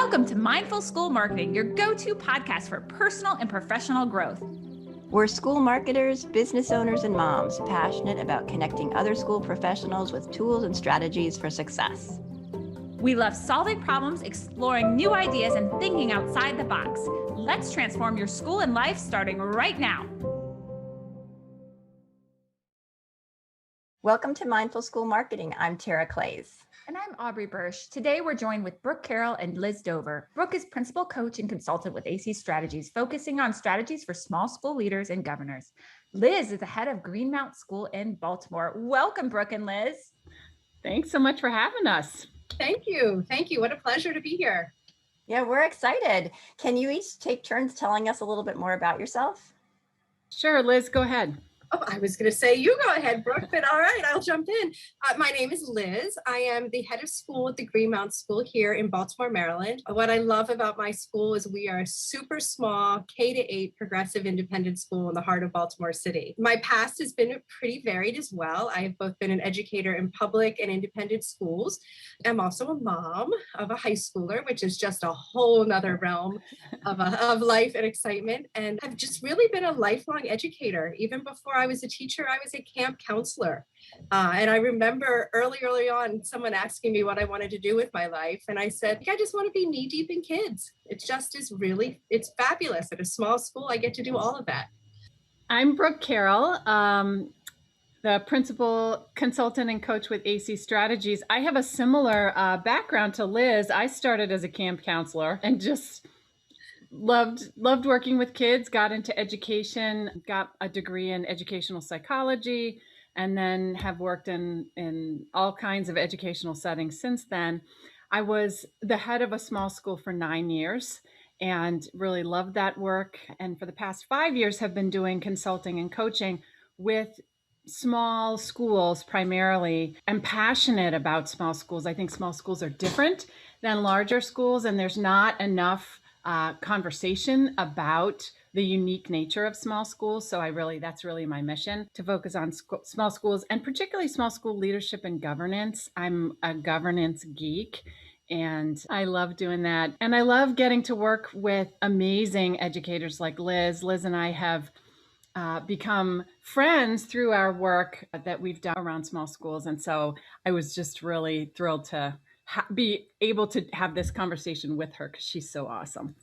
Welcome to Mindful School Marketing, your go-to podcast for personal and professional growth. We're school marketers, business owners, and moms passionate about connecting other school professionals with tools and strategies for success. We love solving problems, exploring new ideas, and thinking outside the box. Let's transform your school and life starting right now. Welcome to Mindful School Marketing. I'm Tara Clays. And I'm Aubrey Bursch. Today, we're joined with Brooke Carroll and Liz Dover. Brooke is principal coach and consultant with AC Strategies, focusing on strategies for small school leaders and governors. Liz is the head of Greenmount School in Baltimore. Welcome, Brooke and Liz. Thanks so much for having us. Thank you. Thank you. What a pleasure to be here. Yeah, we're excited. Can you each take turns telling us a little bit more about yourself? Sure, Liz, go ahead. Oh, I was going to say, you go ahead, Brooke, but all right, I'll jump in. My name is Liz. I am the head of school at the Greenmount School here in Baltimore, Maryland. What I love about my school is we are a super small K-8 progressive independent school in the heart of Baltimore City. My past has been pretty varied as well. I've both been an educator in public and independent schools. I'm also a mom of a high schooler, which is just a whole nother realm of life and excitement. And I've just really been a lifelong educator. Even before I was a teacher, I was a camp counselor. And I remember early on, someone asking me what I wanted to do with my life. And I said, I just want to be knee deep in kids. It just is really, it's fabulous. At a small school, I get to do all of that. I'm Brooke Carroll, the principal consultant and coach with AC Strategies. I have a similar background to Liz. I started as a camp counselor and just loved working with kids, got into education, got a degree in educational psychology, and then have worked in all kinds of educational settings since then. I was the head of a small school for 9 years and really loved that work. And for the past 5 years have been doing consulting and coaching with small schools primarily. I'm passionate about small schools. I think small schools are different than larger schools, and there's not enough conversation about the unique nature of small schools. So that's really my mission, to focus on small schools and particularly small school leadership and governance. I'm a governance geek and I love doing that. And I love getting to work with amazing educators like Liz. Liz and I have become friends through our work that we've done around small schools. And so I was just really thrilled to be able to have this conversation with her because she's so awesome.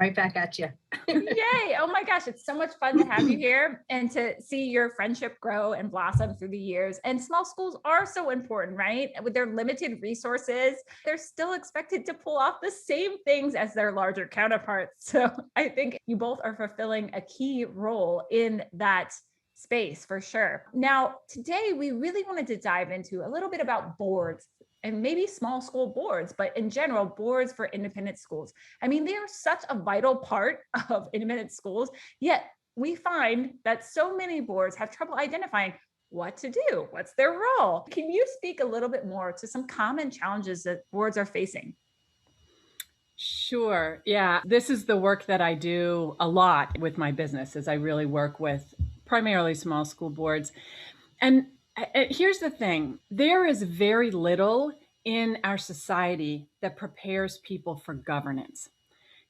Right back at you. Yay. Oh my gosh. It's so much fun to have you here and to see your friendship grow and blossom through the years. And small schools are so important, right? With their limited resources, they're still expected to pull off the same things as their larger counterparts. So I think you both are fulfilling a key role in that space for sure. Now, today we really wanted to dive into a little bit about boards and maybe small school boards, but in general, boards for independent schools. I mean, they are such a vital part of independent schools, yet we find that so many boards have trouble identifying what to do, what's their role. Can you speak a little bit more to some common challenges that boards are facing? Sure. Yeah. This is the work that I do a lot with my business, as I really work with primarily small school boards. And here's the thing. There is very little in our society that prepares people for governance.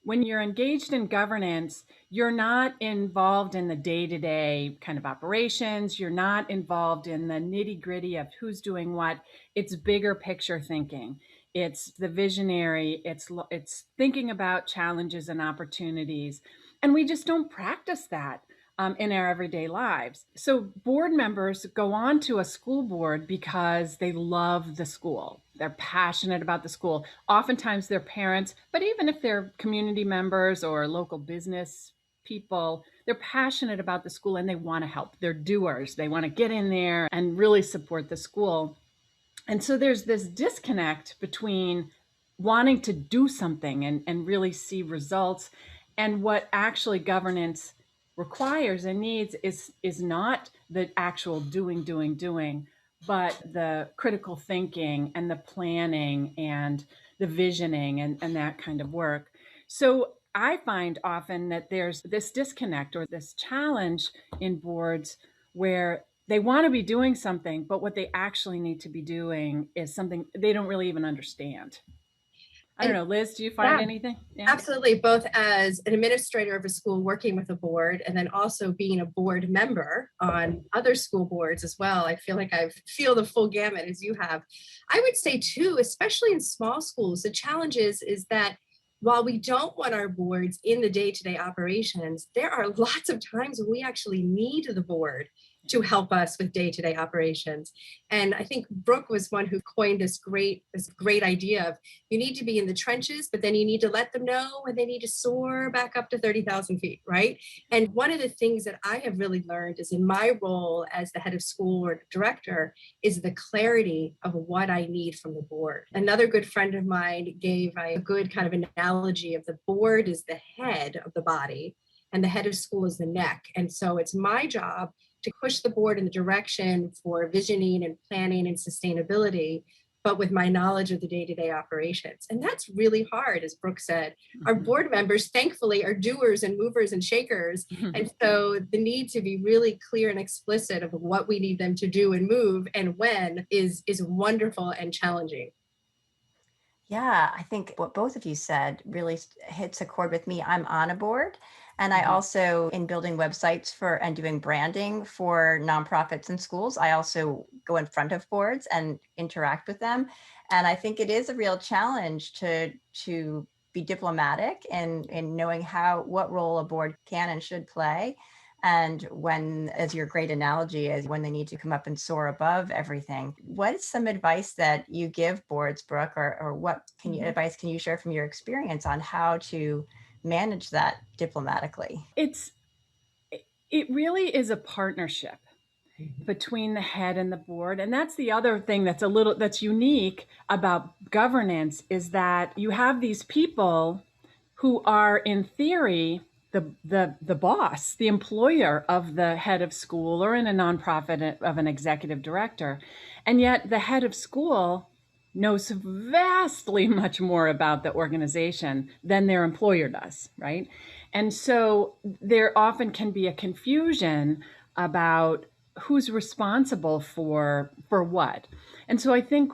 When you're engaged in governance, you're not involved in the day-to-day kind of operations. You're not involved in the nitty-gritty of who's doing what. It's bigger picture thinking. It's the visionary. It's thinking about challenges and opportunities. And we just don't practice that in our everyday lives. So board members go on to a school board because they love the school. They're passionate about the school. Oftentimes they're parents, but even if they're community members or local business people, they're passionate about the school and they want to help. They're doers. They want to get in there and really support the school. And so there's this disconnect between wanting to do something and really see results and what actually governance requires and needs is not the actual doing, but the critical thinking and the planning and the visioning and that kind of work. So I find often that there's this disconnect or this challenge in boards where they want to be doing something, but what they actually need to be doing is something they don't really even understand. I don't know, Liz, do you find Yeah. anything? Yeah. Absolutely, both as an administrator of a school working with a board and then also being a board member on other school boards as well. I feel like I feel the full gamut as you have. I would say too, especially in small schools, the challenge is that while we don't want our boards in the day-to-day operations, there are lots of times when we actually need the board to help us with day-to-day operations. And I think Brooke was one who coined this great idea of you need to be in the trenches, but then you need to let them know when they need to soar back up to 30,000 feet, right? And one of the things that I have really learned is in my role as the head of school or director is the clarity of what I need from the board. Another good friend of mine gave a good kind of analogy of the board is the head of the body and the head of school is the neck. And so it's my job to push the board in the direction for visioning and planning and sustainability, but with my knowledge of the day-to-day operations. And that's really hard, as Brooke said. Our board members, thankfully, are doers and movers and shakers. And so the need to be really clear and explicit of what we need them to do and move and when is wonderful and challenging. Yeah, I think what both of you said really hits a chord with me. I'm on a board, and I also, in building websites for and doing branding for nonprofits and schools, I also go in front of boards and interact with them. And I think it is a real challenge to be diplomatic and in knowing what role a board can and should play. And when, as your great analogy is, when they need to come up and soar above everything. What's some advice that you give boards, Brooke, or what advice can you share from your experience on how to manage that diplomatically? It really is a partnership between the head and the board. And that's the other thing that's unique about governance is that you have these people who are in theory the boss, the employer of the head of school or in a nonprofit of an executive director. And yet the head of school knows vastly much more about the organization than their employer does, right? And so there often can be a confusion about who's responsible for what. And so I think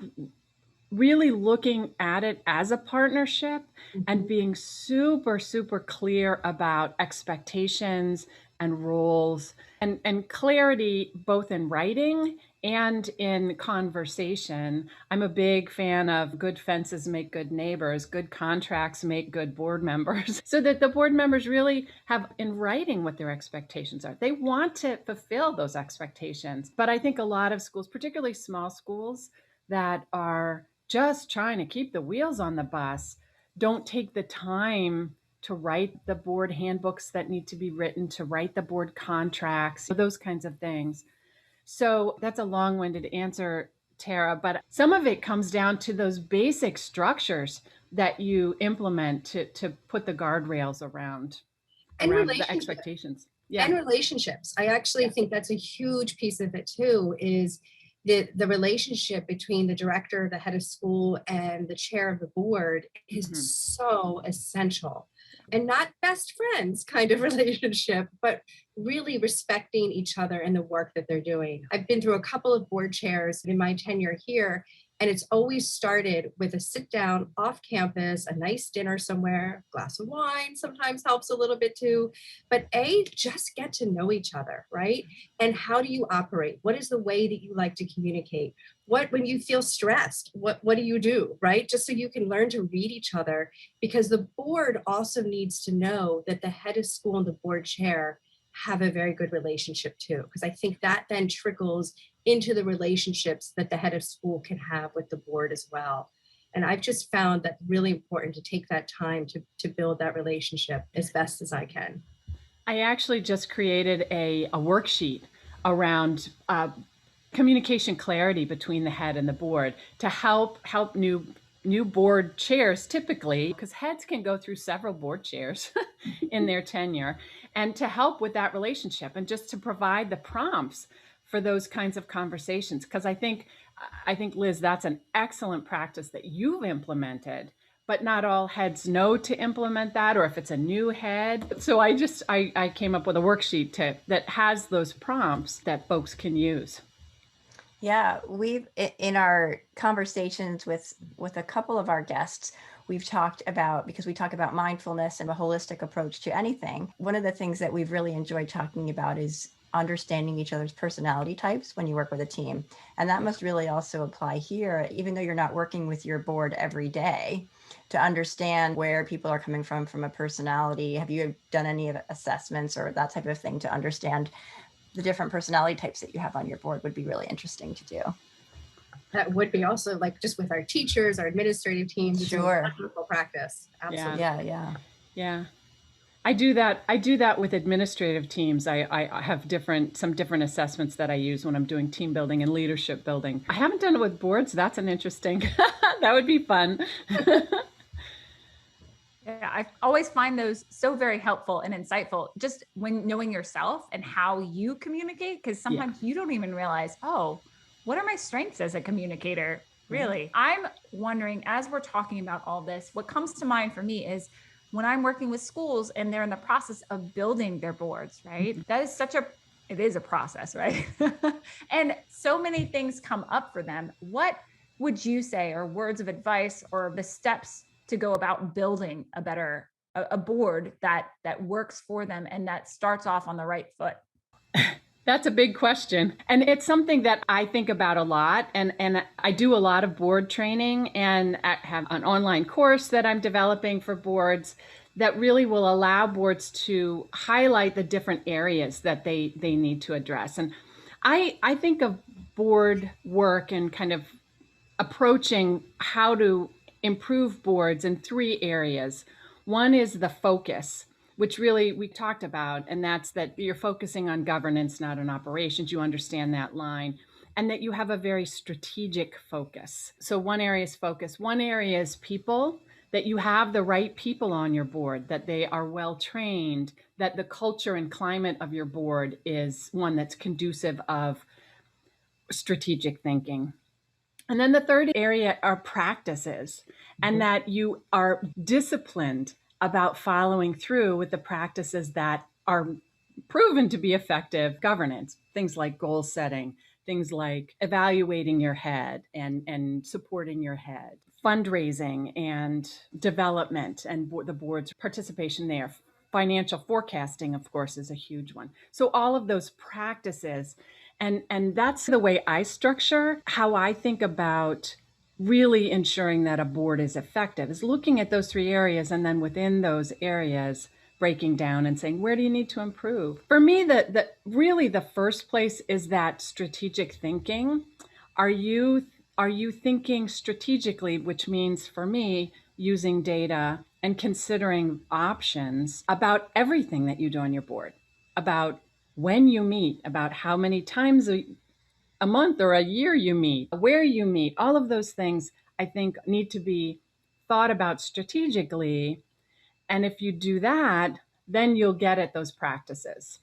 really looking at it as a partnership and being super, super clear about expectations and roles and clarity, both in writing and in conversation. I'm a big fan of good fences make good neighbors, good contracts make good board members, so that the board members really have in writing what their expectations are. They want to fulfill those expectations. But I think a lot of schools, particularly small schools that are just trying to keep the wheels on the bus, don't take the time to write the board handbooks that need to be written, to write the board contracts, those kinds of things. So that's a long-winded answer, Tara, but some of it comes down to those basic structures that you implement to put the guardrails around the expectations. Yeah. And relationships. I actually think that's a huge piece of it too, is the relationship between the director, the head of school, and the chair of the board is so essential. And not best friends kind of relationship, but really respecting each other and the work that they're doing. I've been through a couple of board chairs in my tenure here, and it's always started with a sit down off campus, a nice dinner somewhere, glass of wine sometimes helps a little bit too. But just get to know each other, right? And how do you operate? What is the way that you like to communicate? When you feel stressed, what do you do, right? Just so you can learn to read each other, because the board also needs to know that the head of school and the board chair have a very good relationship too, because I think that then trickles into the relationships that the head of school can have with the board as well. And I've just found that really important to take that time to build that relationship as best as I can. I actually just created a worksheet around communication clarity between the head and the board to help new board chairs, typically, because heads can go through several board chairs in their tenure, and to help with that relationship and just to provide the prompts for those kinds of conversations. Because I think, Liz, that's an excellent practice that you've implemented, but not all heads know to implement that, or if it's a new head. So I came up with a worksheet that has those prompts that folks can use. Yeah, in our conversations with a couple of our guests, we've talked about, because we talk about mindfulness and a holistic approach to anything. One of the things that we've really enjoyed talking about is understanding each other's personality types when you work with a team. And that must really also apply here, even though you're not working with your board every day, to understand where people are coming from a personality. Have you done any assessments or that type of thing to understand the different personality types that you have on your board? Would be really interesting to do. That would be also like just with our teachers, our administrative teams. Sure. It's a wonderful practice. Absolutely. Yeah. I do that with administrative teams. I have some different assessments that I use when I'm doing team building and leadership building. I haven't done it with boards. That's an interesting, that would be fun. Yeah, I always find those so very helpful and insightful, just when knowing yourself and how you communicate, because sometimes you don't even realize, oh, what are my strengths as a communicator? Really? I'm wondering, as we're talking about all this, what comes to mind for me is when I'm working with schools and they're in the process of building their boards, right? That is it is a process, right? And so many things come up for them. What would you say are words of advice or the steps to go about building a board that works for them and that starts off on the right foot? That's a big question. And it's something that I think about a lot. And I do a lot of board training, and I have an online course that I'm developing for boards that really will allow boards to highlight the different areas that they need to address. And I think of board work and kind of approaching how to improve boards in 3 areas. One is the focus, which really we talked about, and that's that you're focusing on governance, not on operations. You understand that line, and that you have a very strategic focus. So one area is focus. One area is people, that you have the right people on your board, that they are well trained, that the culture and climate of your board is one that's conducive of strategic thinking. And then the third area are practices, and that you are disciplined about following through with the practices that are proven to be effective governance, things like goal setting, things like evaluating your head and supporting your head, fundraising and development and the board's participation there. Financial forecasting, of course, is a huge one. So all of those practices, and that's the way I structure how I think about really ensuring that a board is effective, is looking at those 3 areas, and then within those areas breaking down and saying, where do you need to improve? For me, really the first place is that strategic thinking. Are you thinking strategically, which means for me using data and considering options about everything that you do on your board, about when you meet, about how many times a month or a year you meet, where you meet, all of those things I think need to be thought about strategically. And if you do that, then you'll get at those practices.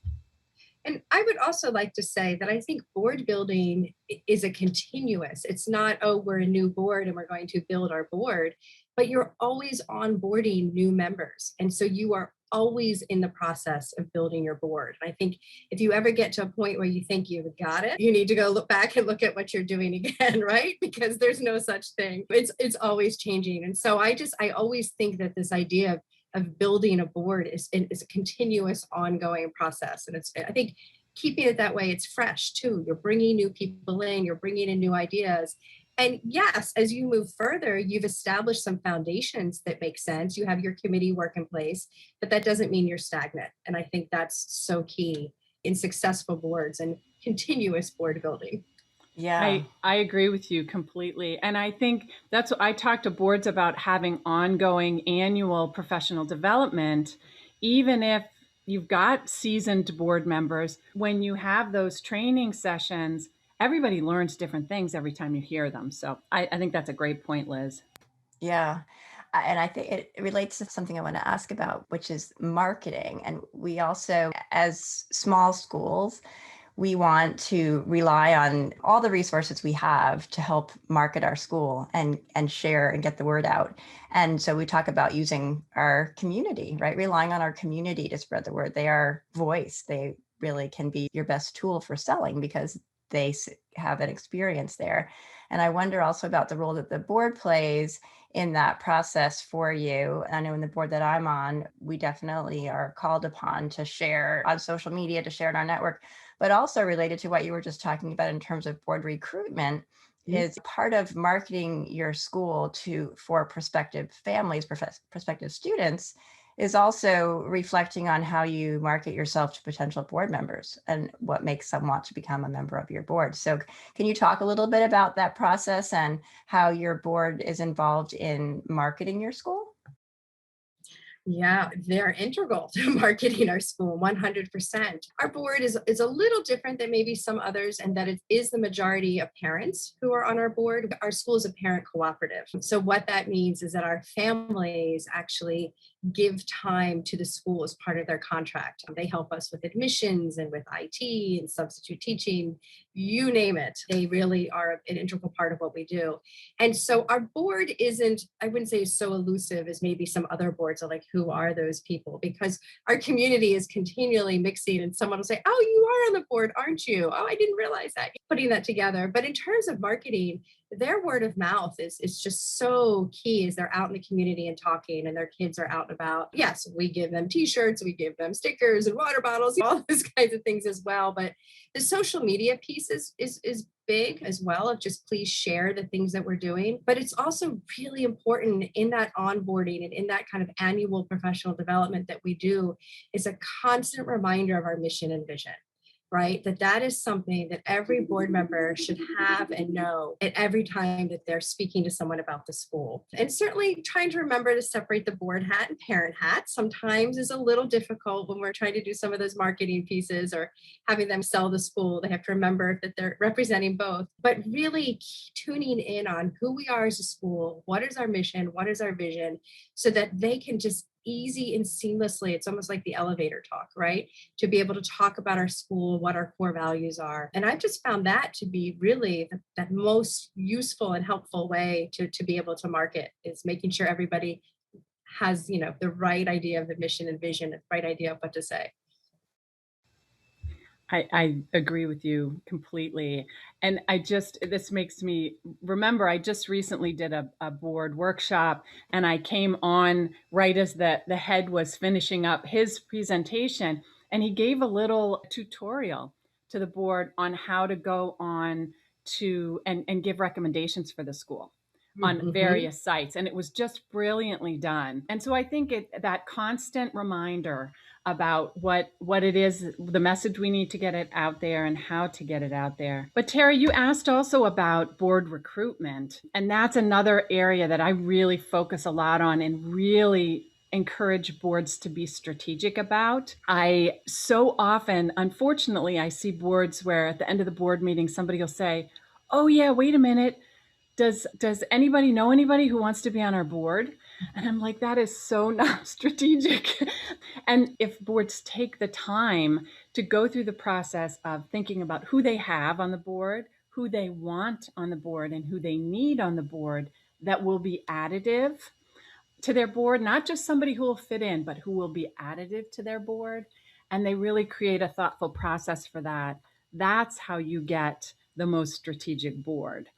And I would also like to say that I think board building is a continuous. It's not, oh, we're a new board and we're going to build our board, but you're always onboarding new members. And so you are always in the process of building your board. And I think if you ever get to a point where you think you've got it, you need to go look back and look at what you're doing again, right? Because there's no such thing. It's always changing. And so I always think that this idea of building a board is a continuous ongoing process. And I think keeping it that way, it's fresh too. You're bringing new people in, you're bringing in new ideas. And yes, as you move further, you've established some foundations that make sense. You have your committee work in place, but that doesn't mean you're stagnant. And I think that's so key in successful boards and continuous board building. Yeah, I agree with you completely. And I think that's what I talk to boards about, having ongoing annual professional development, even if you've got seasoned board members. When you have those training sessions, everybody learns different things every time you hear them. So I think that's a great point, Liz. yeah. And I think it relates to something I want to ask about, which is marketing. And we also, as small schools, we want to rely on all the resources we have to help market our school and share and get the word out. And so we talk about using our community, right? Relying on our community to spread the word. They are voice. They really can be your best tool for selling, because they have an experience there. And I wonder also about the role that the board plays in that process for you. I know in the board that I'm on, we definitely are called upon to share on social media, to share in our network, but also related to what you were just talking about in terms of board recruitment is part of marketing your school for prospective families, prospective students, is also reflecting on how you market yourself to potential board members and what makes them want to become a member of your board. So can you talk a little bit about that process and how your board is involved in marketing your school? Yeah, they're integral to marketing our school, 100%. Our board is a little different than maybe some others, and that it is the majority of parents who are on our board. Our school is a parent cooperative. So what that means is that our families actually give time to the school as part of their contract. They help us with admissions and with IT and substitute teaching, you name it. They really are an integral part of what we do. And so our board isn't, I wouldn't say so elusive as maybe some other boards are like, who are those people? Because our community is continually mixing and someone will say, oh, you are on the board, aren't you? Oh, I didn't realize that. Putting that together. But in terms of marketing, their word of mouth is just so key as they're out in the community and talking and their kids are out and about. Yes, we give them t-shirts, we give them stickers and water bottles, all those kinds of things as well. But the social media piece is big as well, of just please share the things that we're doing. But it's also really important in that onboarding and in that kind of annual professional development that we do is a constant reminder of our mission and vision. Right? That is something that every board member should have and know at every time that they're speaking to someone about the school. And certainly trying to remember to separate the board hat and parent hat sometimes is a little difficult when we're trying to do some of those marketing pieces or having them sell the school. They have to remember that they're representing both, but really tuning in on who we are as a school, what is our mission, what is our vision, so that they can just easy and seamlessly, it's almost like the elevator talk, right? To be able to talk about our school, what our core values are. And I've just found that to be really that most useful and helpful way to be able to market, is making sure everybody has, the right idea of the mission and vision, the right idea of what to say. I agree with you completely. And this makes me remember, I just recently did a board workshop and I came on right as the head was finishing up his presentation, and he gave a little tutorial to the board on how to go on to and give recommendations for the school on various sites. And it was just brilliantly done. And so I think that constant reminder about what it is, the message we need to get it out there and how to get it out there. But Terry, you asked also about board recruitment. And that's another area that I really focus a lot on and really encourage boards to be strategic about. I so often, unfortunately, I see boards where at the end of the board meeting, somebody will say, oh yeah, wait a minute. Does anybody know anybody who wants to be on our board? And I'm like, that is so not strategic. And if boards take the time to go through the process of thinking about who they have on the board, who they want on the board, and who they need on the board, that will be additive to their board, not just somebody who will fit in, but who will be additive to their board. And they really create a thoughtful process for that. That's how you get the most strategic board.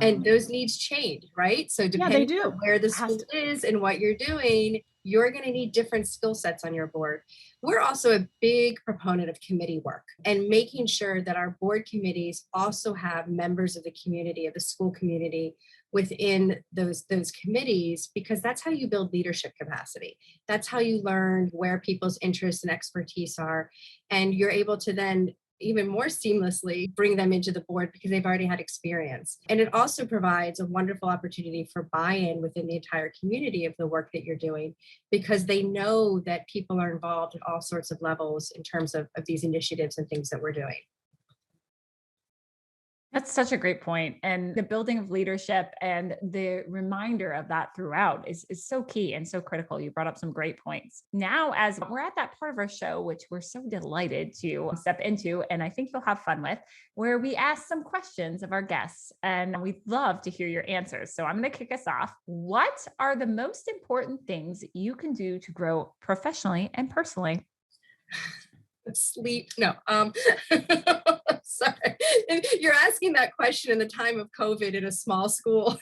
And those needs change, right? So depending on where the school is and what you're doing, you're going to need different skill sets on your board. We're also a big proponent of committee work and making sure that our board committees also have members of the community, of the school community within those committees, because that's how you build leadership capacity. That's how you learn where people's interests and expertise are. And you're able to then even more seamlessly bring them into the board because they've already had experience. And it also provides a wonderful opportunity for buy-in within the entire community of the work that you're doing, because they know that people are involved at all sorts of levels in terms of these initiatives and things that we're doing. That's such a great point. And the building of leadership and the reminder of that throughout is so key and so critical. You brought up some great points. Now, as we're at that part of our show, which we're so delighted to step into, and I think you'll have fun with, where we ask some questions of our guests, and we'd love to hear your answers. So I'm going to kick us off. What are the most important things you can do to grow professionally and personally? Sleep. No. Sorry. You're asking that question in the time of COVID in a small school.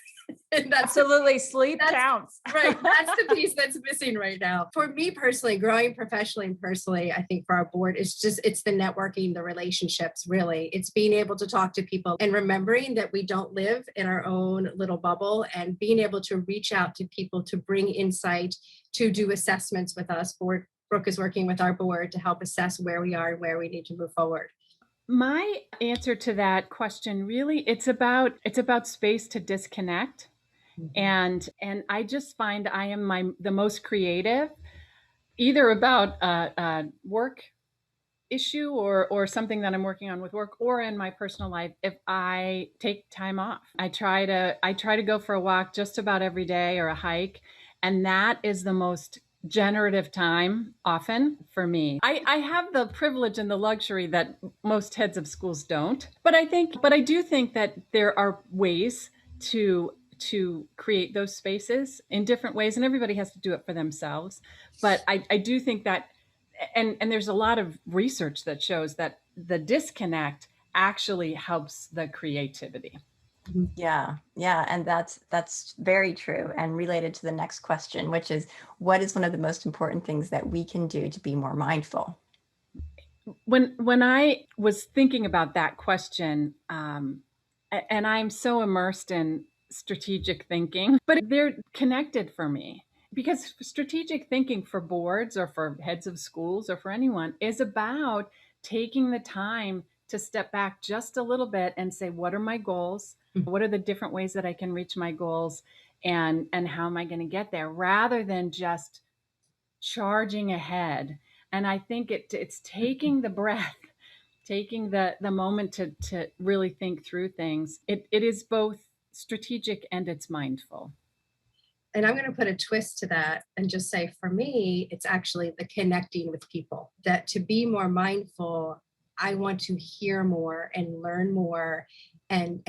And Absolutely. Sleep counts. Right. That's the piece that's missing right now. For me personally, growing professionally and personally, I think for our board, it's the networking, the relationships, really. It's being able to talk to people and remembering that we don't live in our own little bubble, and being able to reach out to people to bring insight, to do assessments with us. Brooke is working with our board to help assess where we are and where we need to move forward. My answer to that question, really, it's about space to disconnect. And I just find I am the most creative, either about a work issue or something that I'm working on with work, or in my personal life, if I take time off. I try to go for a walk just about every day, or a hike, and that is the most generative time often for me. I have the privilege and the luxury that most heads of schools don't, but I do think that there are ways to create those spaces in different ways, and everybody has to do it for themselves. But I do think that, and there's a lot of research that shows that the disconnect actually helps the creativity. Yeah. And that's very true, and related to the next question, which is, what is one of the most important things that we can do to be more mindful? When I was thinking about that question, and I'm so immersed in strategic thinking, but they're connected for me, because strategic thinking for boards or for heads of schools or for anyone is about taking the time to step back just a little bit and say, what are my goals? What are the different ways that I can reach my goals? And how am I going to get there? Rather than just charging ahead. And I think it's taking the breath, taking the moment to really think through things. It is both strategic and it's mindful. And I'm going to put a twist to that and just say, for me, it's actually the connecting with people. That to be more mindful, I want to hear more and learn more and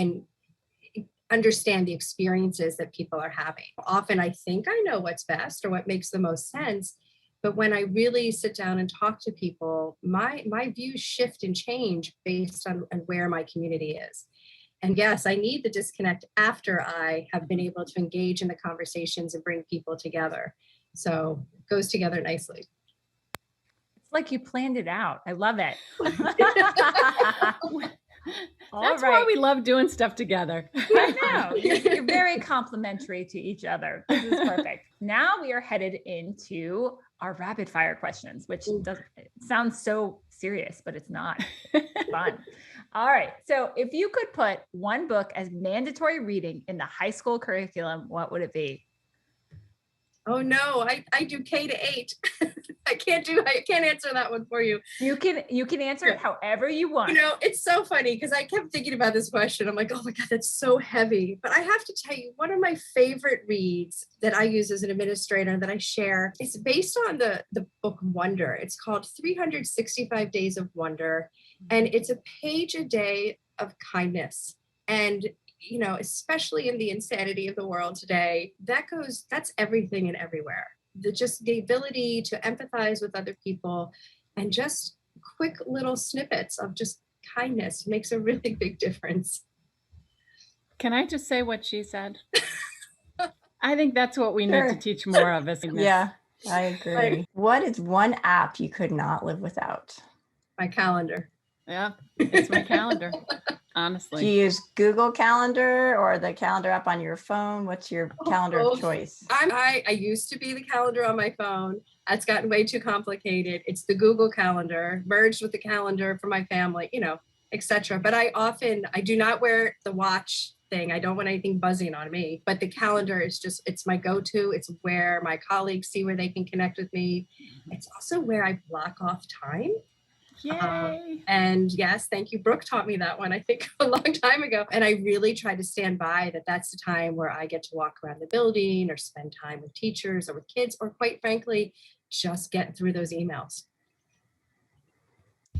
understand the experiences that people are having. Often I think I know what's best or what makes the most sense. But when I really sit down and talk to people, my views shift and change based on where my community is. And yes, I need the disconnect after I have been able to engage in the conversations and bring people together. So it goes together nicely. It's like you planned it out. I love it. That's why we love doing stuff together. I know. You're very complimentary to each other. This is perfect. Now we are headed into our rapid fire questions, which sounds so serious, but it's not. It's fun. All right. So if you could put one book as mandatory reading in the high school curriculum, what would it be? Oh no, I do K-8. I can't answer that one for you. You can answer it however you want. It's so funny because I kept thinking about this question. I'm like, oh my God, that's so heavy. But I have to tell you, one of my favorite reads that I use as an administrator that I share is based on the book Wonder. It's called 365 Days of Wonder. And it's a page a day of kindness. And especially in the insanity of the world today, that's everything and everywhere. The ability to empathize with other people, and just quick little snippets of just kindness makes a really big difference. Can I just say what she said? I think that's what we need to teach more of. Yeah, I agree. Right. What is one app you could not live without? My calendar. Yeah, it's my calendar. Honestly. Do you use Google Calendar or the calendar app on your phone? What's your calendar of choice? I used to be the calendar on my phone. That's gotten way too complicated. It's the Google Calendar merged with the calendar for my family, etc. But I do not wear the watch thing. I don't want anything buzzing on me, but the calendar is it's my go-to. It's where my colleagues see where they can connect with me. It's also where I block off time. Yay. And yes, thank you. Brooke taught me that one, I think, a long time ago. And I really try to stand by that's the time where I get to walk around the building or spend time with teachers or with kids, or quite frankly, just get through those emails.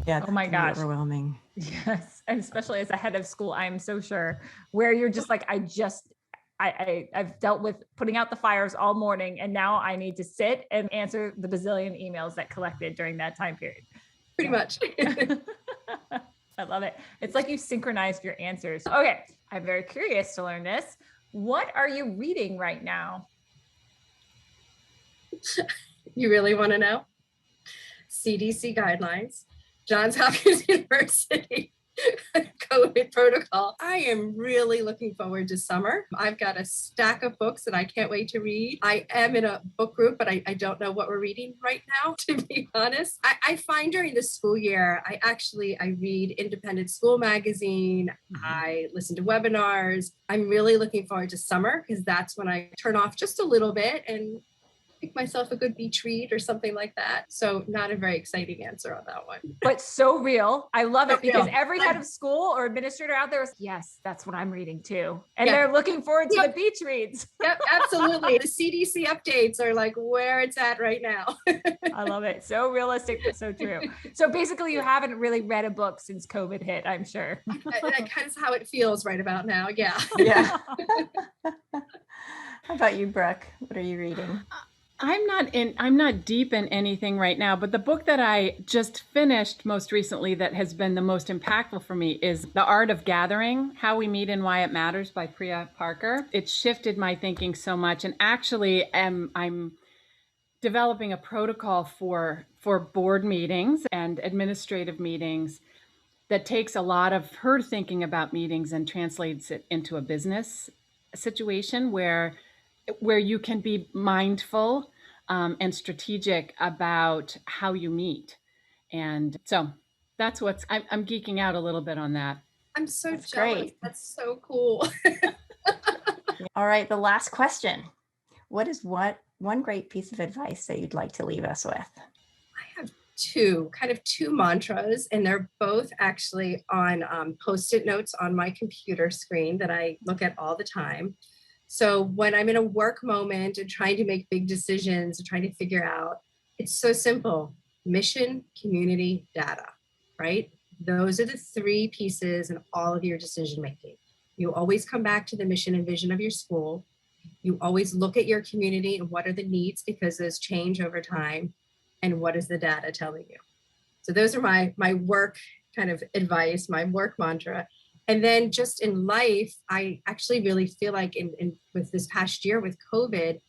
Yeah. Oh my gosh. Overwhelming. Yes. And especially as a head of school, I'm so sure, where you're just like, I've dealt with putting out the fires all morning, and now I need to sit and answer the bazillion emails that collected during that time period. pretty much. I love it. It's like you synchronized your answers. Okay. I'm very curious to learn this. What are you reading right now? You really want to know? CDC guidelines, Johns Hopkins University COVID protocol. I am really looking forward to summer. I've got a stack of books that I can't wait to read. I am in a book group, but I don't know what we're reading right now, to be honest. I find during the school year, I read independent school magazine. I listen to webinars. I'm really looking forward to summer because that's when I turn off just a little bit and pick myself a good beach read or something like that. So not a very exciting answer on that one. But so real. I love it because real. every head of school or administrator out there is, yes, that's what I'm reading too. And Yeah. they're looking forward to the beach reads. Yep, absolutely. The CDC updates are like where it's at right now. I love it. So realistic, but so true. So basically you haven't really read a book since COVID hit, I'm sure. That kind of how it feels right about now. Yeah. Yeah. How about you, Brooke? What are you reading? I'm not deep in anything right now, but the book that I just finished most recently that has been the most impactful for me is The Art of Gathering: How We Meet and Why It Matters by Priya Parker. It shifted my thinking so much. And actually I'm developing a protocol for board meetings and administrative meetings that takes a lot of her thinking about meetings and translates it into a business situation where you can be mindful and strategic about how you meet. And so that's I'm geeking out a little bit on that. I'm so That's jealous. great. That's so cool. All right, the last question. What is one great piece of advice that you'd like to leave us with? I have two mantras, and they're both actually on Post-it notes on my computer screen that I look at all the time. So when I'm in a work moment and trying to make big decisions and trying to figure out, it's so simple: mission, community, data, right? Those are the three pieces in all of your decision making. You always come back to the mission and vision of your school. You always look at your community and what are the needs, because those change over time, and what is the data telling you. So those are my work kind of advice, my work mantra. And then just in life, I actually really feel like in with this past year with COVID,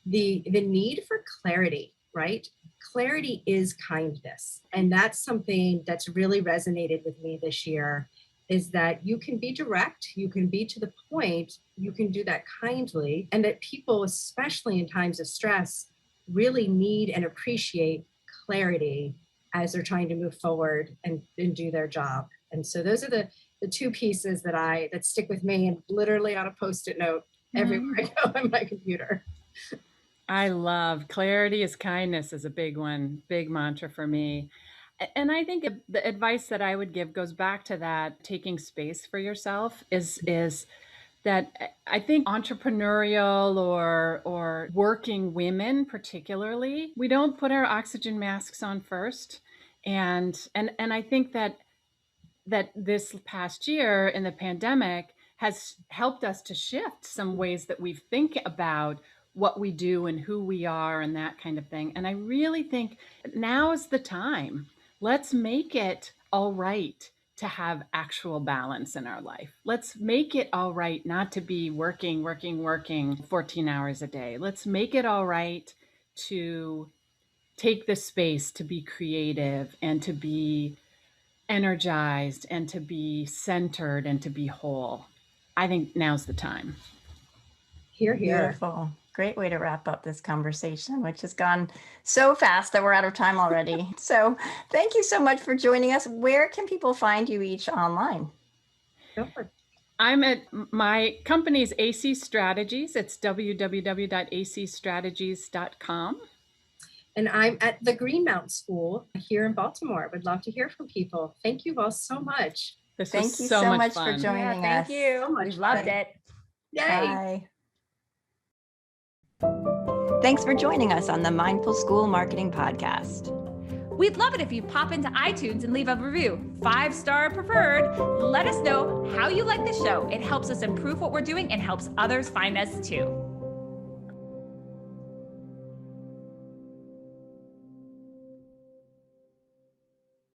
the need for clarity, right? Clarity is kindness. And that's something that's really resonated with me this year, is that you can be direct, you can be to the point, you can do that kindly, and that people, especially in times of stress, really need and appreciate clarity as they're trying to move forward and do their job. And so those are the two pieces that stick with me, and literally on a Post-it note everywhere I go on my computer. I love clarity is kindness is a big one, big mantra for me. And I think the advice that I would give goes back to that taking space for yourself is that I think entrepreneurial or working women particularly, we don't put our oxygen masks on first. And I think that this past year in the pandemic has helped us to shift some ways that we think about what we do and who we are and that kind of thing. And I really think now is the time. Let's make it all right to have actual balance in our life. Let's make it all right not to be working 14 hours a day. Let's make it all right to take the space to be creative and to be energized and to be centered and to be whole. I think now's the time. Hear, hear. Beautiful. Great way to wrap up this conversation, which has gone so fast that we're out of time already. So thank you so much for joining us. Where can people find you each online? I'm at my company's AC Strategies. It's www.acstrategies.com. And I'm at the Greenmount School here in Baltimore. Would love to hear from people. Thank you all so much. Thank you so much for joining us. Thank you. So much We loved fun. it. Yay. Bye. Thanks for joining us on the Mindful School Marketing Podcast. We'd love it if you pop into iTunes and leave a review, 5-star preferred. Let us know how you like the show. It helps us improve what we're doing and helps others find us too.